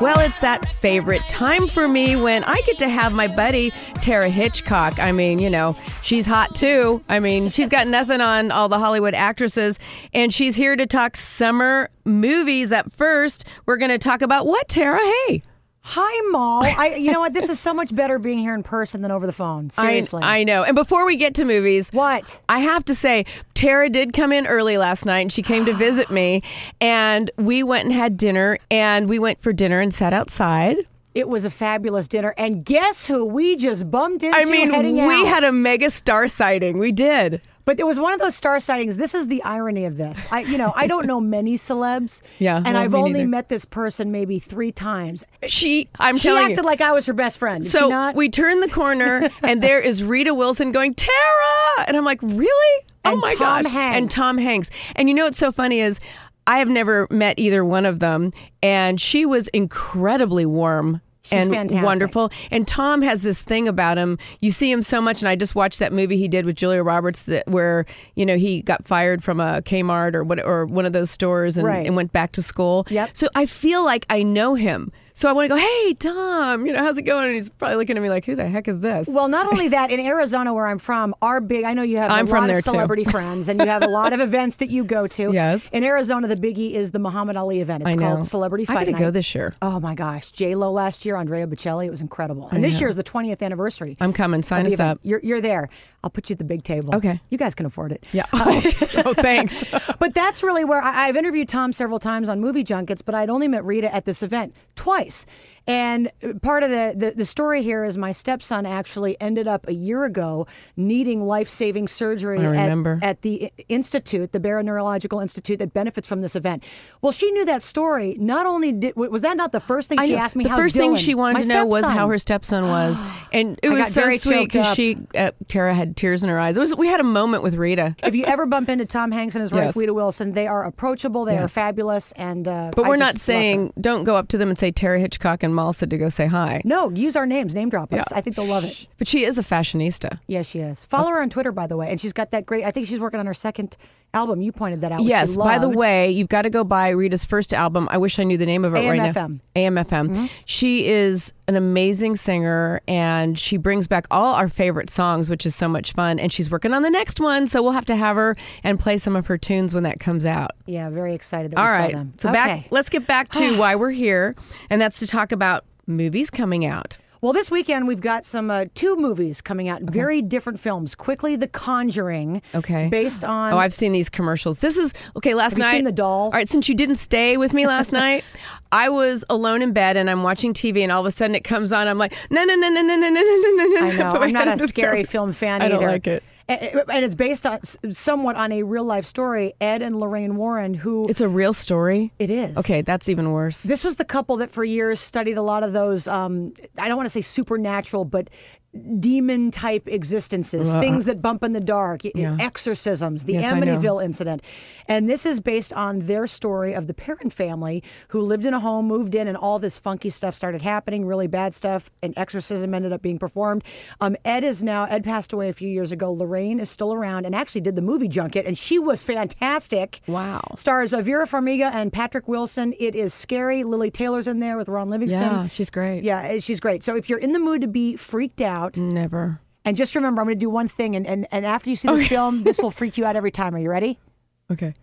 Well, it's that favorite time for me when I get to have my buddy, Tara Hitchcock. I mean, you know, she's hot too. I mean, she's got nothing on all the Hollywood actresses, and she's here to talk summer movies. Up first, we're going to talk about what, Tara? Hey. Hi, Moll. You know what? This is so much better being here in person than over the phone. Seriously. I know. And before we get to movies, what? I have to say, Tara did come in early last night, and she came to visit me, and we went and had dinner, and we went for dinner and sat outside. It was a fabulous dinner, and guess who we just bumped into heading we out? had a mega star sighting. We did. But it was one of those star sightings. This is the irony of this. I don't know many celebs. Yeah, and I've only met this person maybe 3 times. She acted like I was her best friend. Did she not? We turn the corner, and there is Rita Wilson going, Tara! And I'm like, really? And oh my Tom gosh. Hanks. And Tom Hanks. And you know what's so funny is I have never met either one of them, and she was incredibly warm. She's and fantastic. Wonderful. And Tom has this thing about him. You see him so much, and I just watched that movie he did with Julia Roberts where, you know, he got fired from a Kmart or one of those stores and went back to school. Yep. So I feel like I know him. So I want to go, hey, Tom, you know, how's it going? And he's probably looking at me like, who the heck is this? Well, not only that, in Arizona where I'm from, I know you have a lot of celebrity friends, and you have a lot of events that you go to. Yes. In Arizona, the biggie is the Muhammad Ali event. It's called Celebrity Fight Night. I got to go this year. Oh, my gosh. J-Lo last year, Andrea Bocelli. It was incredible. And this year is the 20th anniversary. I'm coming. Sign us up. You're there. I'll put you at the big table. Okay. You guys can afford it. Yeah. Oh, thanks. But that's really where I've interviewed Tom several times on movie junkets, but I'd only met Rita at this event twice. And part of the story here is my stepson actually ended up a year ago needing life-saving surgery at the institute, the Barrow Neurological Institute that benefits from this event. Well, she knew that story. Not only was that not the first thing she asked me, the first thing she wanted to know was how her stepson was. And it was so sweet because Tara had tears in her eyes. We had a moment with Rita. If you ever bump into Tom Hanks and his wife, Rita Wilson, they are approachable. They are fabulous. And but we're not saying, don't go up to them and say Tara Hitchcock and Moll said to go say hi. No, use our names, name drop us. I think they'll love it. But she is a fashionista. Yes, she is. Follow her on Twitter, by the way. And she's got that great, I think she's working on her second album. You pointed that out. Yes, by the way, you've got to go buy Rita's first album. I wish I knew the name of it right now. AM/FM. Mm-hmm. She is an amazing singer, and she brings back all our favorite songs, which is so much fun. And she's working on the next one, so we'll have to have her and play some of her tunes when that comes out. Yeah, very excited that we saw them. So let's get back to why we're here, and that's to talk about movies coming out. Well, this weekend we've got some 2 movies coming out, very different films. Quickly, The Conjuring. Okay. Based on... Oh, I've seen these commercials. This is... Okay, last night... Have you seen The Doll? All right, since you didn't stay with me last night, I was alone in bed and I'm watching TV and all of a sudden it comes on. I'm like, no. I know. I'm not a scary film fan either. I don't like it. And it's based on somewhat on a real life story. Ed and Lorraine Warren, who... It's a real story? It is. Okay, that's even worse. This was the couple that for years studied a lot of those, I don't want to say supernatural, but demon type existences, things that bump in the dark, exorcisms, the Amityville incident. And this is based on their story of the Perrin family who lived in a home, moved in, and all this funky stuff started happening, really bad stuff. An exorcism ended up being performed. Ed passed away a few years ago. Lorraine is still around and actually did the movie junket, and she was fantastic. Wow. Stars Vera Farmiga and Patrick Wilson. It is scary. Lily Taylor's in there with Ron Livingston. Yeah, she's great. Yeah, she's great. So if you're in the mood to be freaked out, never. And just remember, I'm going to do one thing, and after you see this film, this will freak you out every time. Are you ready? Okay.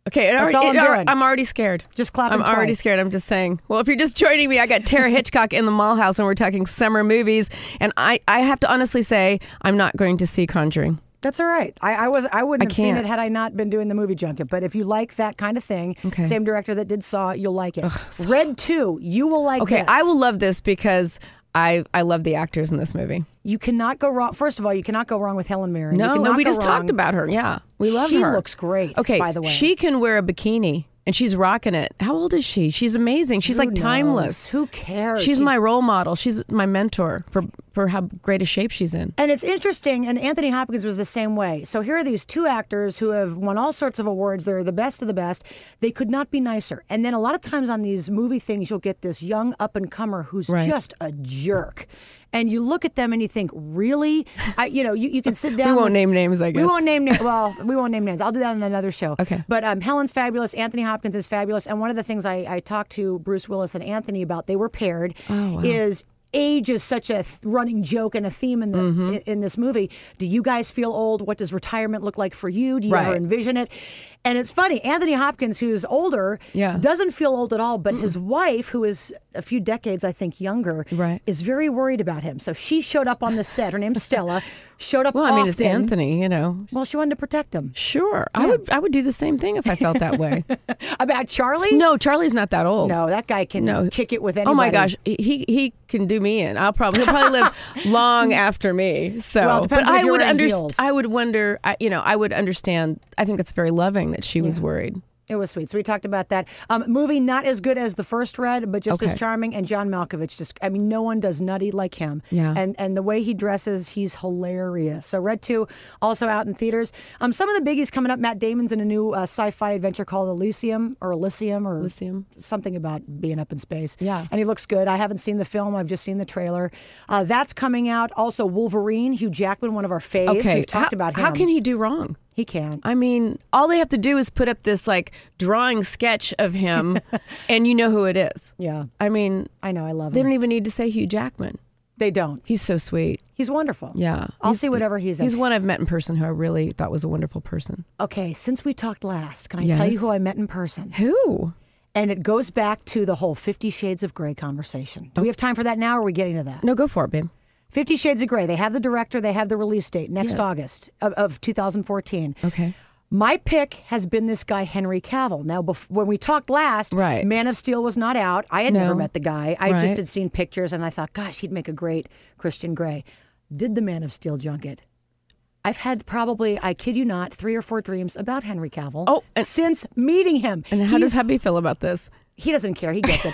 Okay, that's all I'm doing. I'm already scared. Just clapping I'm already scared. I'm just saying. Well, if you're just joining me, I got Tara Hitchcock in the Moll House, and we're talking summer movies. And I have to honestly say, I'm not going to see Conjuring. That's all right. I wouldn't have seen it had I not been doing the movie junket. But if you like that kind of thing, same director that did Saw, you'll like it. Red 2, you will like this. Okay, I will love this because I love the actors in this movie. You cannot go wrong. First of all, you cannot go wrong with Helen Mirren. No, we just talked about her. Yeah, we love her. She looks great, by the way. She can wear a bikini. And she's rocking it. How old is she? She's amazing. She's like timeless. Who cares? She's my role model. She's my mentor for for how great a shape she's in. And it's interesting, and Anthony Hopkins was the same way. So here are these two actors who have won all sorts of awards. They're the best of the best. They could not be nicer. And then a lot of times on these movie things, you'll get this young up-and-comer who's just a jerk. And you look at them and you think, really? You can sit down. We won't name names, I guess. We won't name names. Well, we won't name names. I'll do that on another show. Okay. But Helen's fabulous. Anthony Hopkins is fabulous. And one of the things I talked to Bruce Willis and Anthony about, they were paired, is age is such a running joke and a theme in in this movie. Do you guys feel old? What does retirement look like for you? Do you ever envision it? And it's funny, Anthony Hopkins, who's older, doesn't feel old at all, but his wife, who is a few decades, I think, younger, is very worried about him. So she showed up on the set. Her name's Stella. Showed up often. Well, I mean, it's Anthony, you know. Well, she wanted to protect him. Sure. Yeah. I would do the same thing if I felt that way. About Charlie? No, Charlie's not that old. No, that guy can kick it with anybody. Oh, my gosh. He can do me in. He'll probably live long after me. So, well, it depends if you're in heels. I would wonder, I would understand. I think it's very loving that she was worried. It was sweet. So we talked about that. Movie not as good as the first Red, but just as charming. And John Malkovich, no one does nutty like him. Yeah. And the way he dresses, he's hilarious. So Red 2, also out in theaters. Some of the biggies coming up. Matt Damon's in a new sci-fi adventure called Elysium, or something about being up in space. Yeah. And he looks good. I haven't seen the film. I've just seen the trailer. That's coming out. Also Wolverine, Hugh Jackman, one of our faves. Okay. We've talked about him. How can he do wrong? He can't. I mean, all they have to do is put up this drawing sketch of him and you know who it is. Yeah. I mean, I know, I love him. They don't even need to say Hugh Jackman. They don't. He's so sweet. He's wonderful. Yeah. I'll see whatever he's in. He's one I've met in person who I really thought was a wonderful person. Okay, since we talked last, can I tell you who I met in person? Who? And it goes back to the whole 50 Shades of Grey conversation. Do we have time for that now, or are we getting to that? No, go for it, babe. 50 Shades of Grey. They have the director. They have the release date next August of 2014. Okay. My pick has been this guy, Henry Cavill. Now, when we talked last, Man of Steel was not out. I had never met the guy. I just had seen pictures, and I thought, gosh, he'd make a great Christian Grey. Did the Man of Steel junket. I've had probably, I kid you not, 3 or 4 dreams about Henry Cavill since meeting him. And how does hubby feel about this? He doesn't care. He gets it.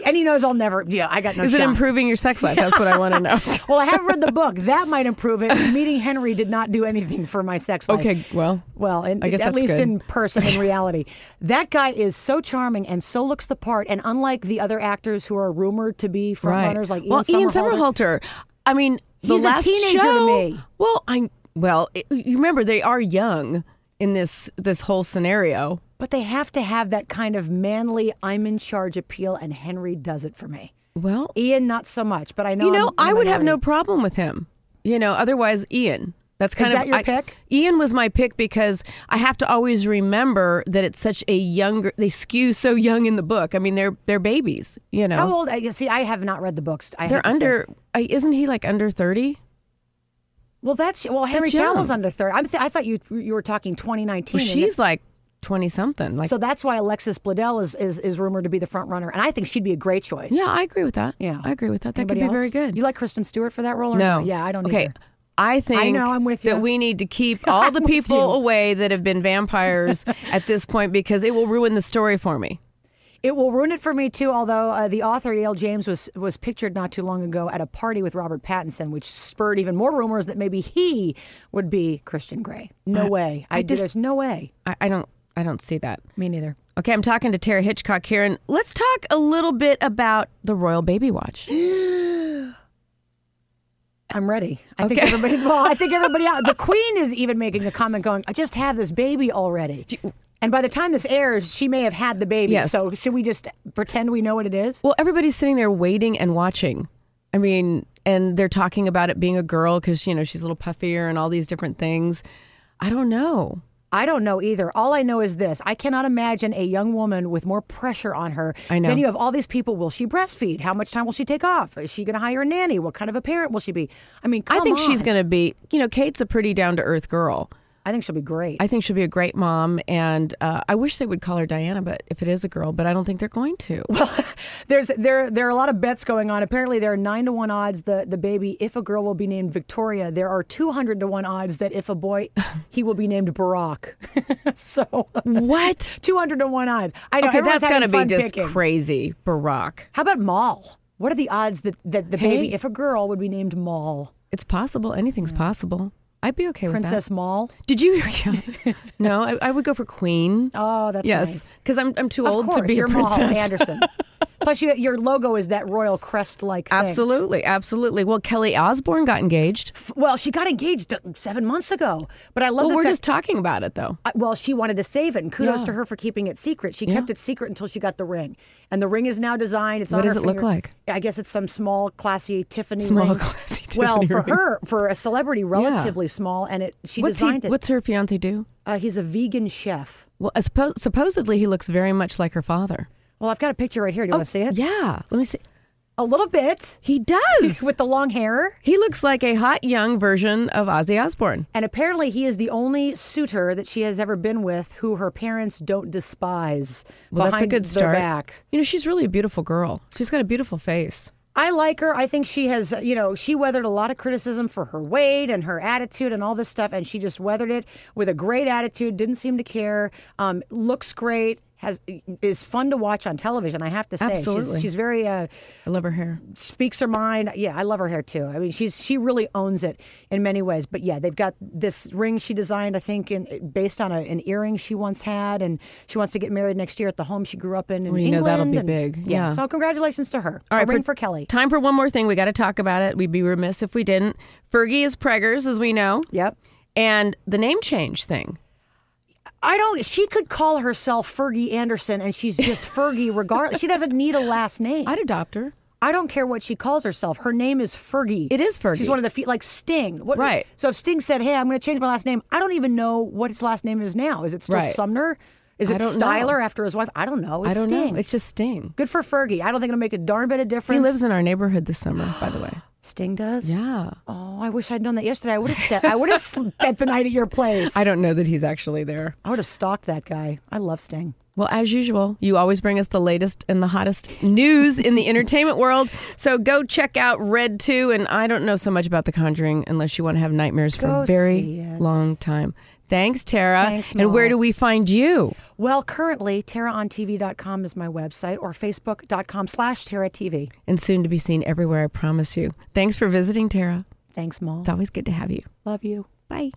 And he knows I'll never, I got no Is shot. it improving your sex life? That's what I want to know. Well, I haven't read the book. That might improve it. Meeting Henry did not do anything for my sex life. Okay, well, I guess at least good. In person, in reality. That guy is so charming and so looks the part. And unlike the other actors who are rumored to be frontrunners like Ian Somerhalder. I mean, he's a teenager to me. Well, you remember they are young in this whole scenario. But they have to have that kind of manly, I'm in charge appeal, and Henry does it for me. Well, Ian, not so much, but I know. I would have no problem with him. Otherwise, Ian. That's kind Is that your pick? Ian was my pick because I have to always remember that it's such a younger. They skew so young in the book. I mean, they're babies. How old? See, I have not read the books. They're under. Isn't he under 30? Well, Henry Cavill's under 30. I thought you were talking 2019. Well, she's 20-something. So that's why Alexis Bledel is rumored to be the front runner, and I think she'd be a great choice. Yeah, I agree with that. Yeah, I agree with that. That could be very good. You like Kristen Stewart for that role? Or no. Yeah, I don't. Okay. Either. I think I'm with you. that we need to keep all the people away that have been vampires at this point because it will ruin the story for me. It will ruin it for me, too, although the author, E.L. James, was pictured not too long ago at a party with Robert Pattinson, which spurred even more rumors that maybe he would be Christian Grey. No way. There's no way. I don't see that. Me neither. Okay, I'm talking to Tara Hitchcock here, and let's talk a little bit about the Royal Baby Watch. I'm ready. I think everybody out. The Queen is even making a comment going, I just have this baby already. And by the time this airs, she may have had the baby. Yes. So should we just pretend we know what it is? Well, everybody's sitting there waiting and watching. I mean, and they're talking about it being a girl because, she's a little puffier and all these different things. I don't know. I don't know either. All I know is this. I cannot imagine a young woman with more pressure on her. I know. Then you have all these people. Will she breastfeed? How much time will she take off? Is she going to hire a nanny? What kind of a parent will she be? I mean, come on. I think she's going to be, Kate's a pretty down-to-earth girl. I think she'll be great. I think she'll be a great mom, and I wish they would call her Diana, but if it is a girl, but I don't think they're going to. Well, there are a lot of bets going on. Apparently, there are 9-to-1 odds the baby, if a girl, will be named Victoria. There are 200-to-1 odds that if a boy, he will be named Barack. So what? 200-to-1 odds. I know. Okay, that's got to be just picking. crazy, Barack. How about Moll? What are the odds that the baby, if a girl, would be named Moll? It's possible. Anything's possible. I'd be okay with that. Princess Moll? Did you? No, I would go for Queen. Oh, that's nice. Because I'm too old to be you're a princess. Moll Anderson. Plus, your logo is that royal crest-like thing. Absolutely. Well, Kelly Osbourne got engaged. Well, she got engaged 7 months ago. But I love we're just talking about it, though. Well, she wanted to save it, and kudos to her for keeping it secret. She kept it secret until she got the ring. And the ring is now designed. It's what on her does it finger. look like? I guess it's some small, classy Tiffany ring. Well, for her, for a celebrity, relatively small, and she designed it. What's her fiance do? He's a vegan chef. Well, supposedly he looks very much like her father. Well, I've got a picture right here. Do you want to see it? Yeah. Let me see. A little bit. He does. With the long hair. He looks like a hot young version of Ozzy Osbourne. And apparently he is the only suitor that she has ever been with who her parents don't despise. Well, that's a good start. Back. You know, she's really a beautiful girl. She's got a beautiful face. I like her. I think she has, she weathered a lot of criticism for her weight and her attitude and all this stuff. And she just weathered it with a great attitude, didn't seem to care, looks great. Is fun to watch on television, I have to say. Absolutely. She's very... I love her hair. Speaks her mind. Yeah, I love her hair too. I mean, she really owns it in many ways. But yeah, they've got this ring she designed, I think, based on an earring she once had, and she wants to get married next year at the home she grew up in England. That'll be big. Yeah. So congratulations to her. All right, ring for Kelly. Time for one more thing. We got to talk about it. We'd be remiss if we didn't. Fergie is preggers, as we know. Yep. And the name change thing. She could call herself Fergie Anderson and she's just Fergie regardless. She doesn't need a last name. I'd adopt her. I don't care what she calls herself. Her name is Fergie. It is Fergie. She's one of the like Sting. Right. So if Sting said, hey, I'm going to change my last name, I don't even know what his last name is now. Is it still Sumner? Is it Styler after his wife? I don't know. It's Sting. It's just Sting. Good for Fergie. I don't think it'll make a darn bit of difference. He lives in our neighborhood this summer, by the way. Sting does? Yeah. Oh, I wish I'd known that yesterday. I would have spent the night at your place. I don't know that he's actually there. I would have stalked that guy. I love Sting. Well, as usual, you always bring us the latest and the hottest news in the entertainment world. So go check out Red 2. And I don't know so much about The Conjuring unless you want to have nightmares for a very long time. Thanks, Tara. Thanks, Moll. And where do we find you? Well, currently, TaraOnTV.com is my website, or Facebook.com/TaraTV. And soon to be seen everywhere, I promise you. Thanks for visiting, Tara. Thanks, Moll. It's always good to have you. Love you. Bye.